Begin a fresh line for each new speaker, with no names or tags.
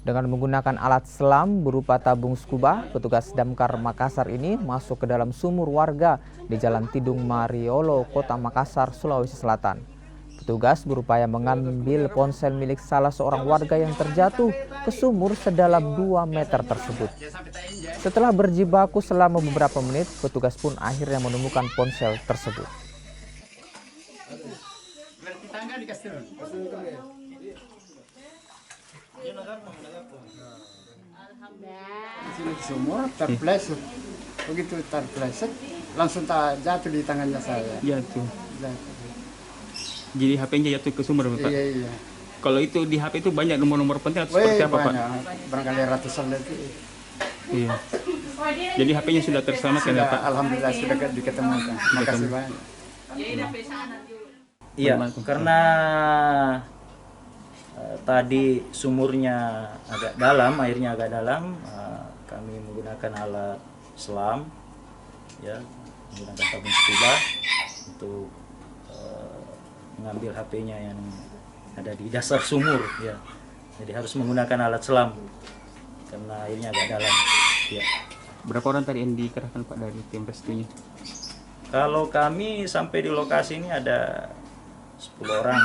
Dengan menggunakan alat selam berupa tabung scuba, petugas Damkar Makassar ini masuk ke dalam sumur warga di Jalan Tidung Mariolo, Kota Makassar, Sulawesi Selatan. Petugas berupaya mengambil ponsel milik salah seorang warga yang terjatuh ke sumur sedalam 2 meter tersebut. Setelah berjibaku selama beberapa menit, petugas pun akhirnya menemukan ponsel tersebut.
Di sini di sumur terpleset, begitu terpleset langsung jatuh di tangannya saya.
Jatuh.
Jatuh.
Jadi HP-nya jatuh ke sumur, Pak?
Iya, iya.
Kalau itu di HP itu banyak nomor-nomor penting atau seperti apa, Pak?
Banyak, barangkali ratusan lebih.
Iya. Jadi HP-nya sudah terselamatkan ya, Pak?
Alhamdulillah sudah diketemukan. Makasih banyak.
Iya, karena tadi sumurnya agak dalam, airnya agak dalam, kami menggunakan alat selam, ya, menggunakan tabung scuba untuk mengambil HP-nya yang ada di dasar sumur, ya. Jadi harus menggunakan alat selam karena airnya agak dalam. Ya.
Berapa orang tadi yang dikerahkan, Pak, dari tim rescuenya?
Kalau kami sampai di lokasi ini ada 10 orang.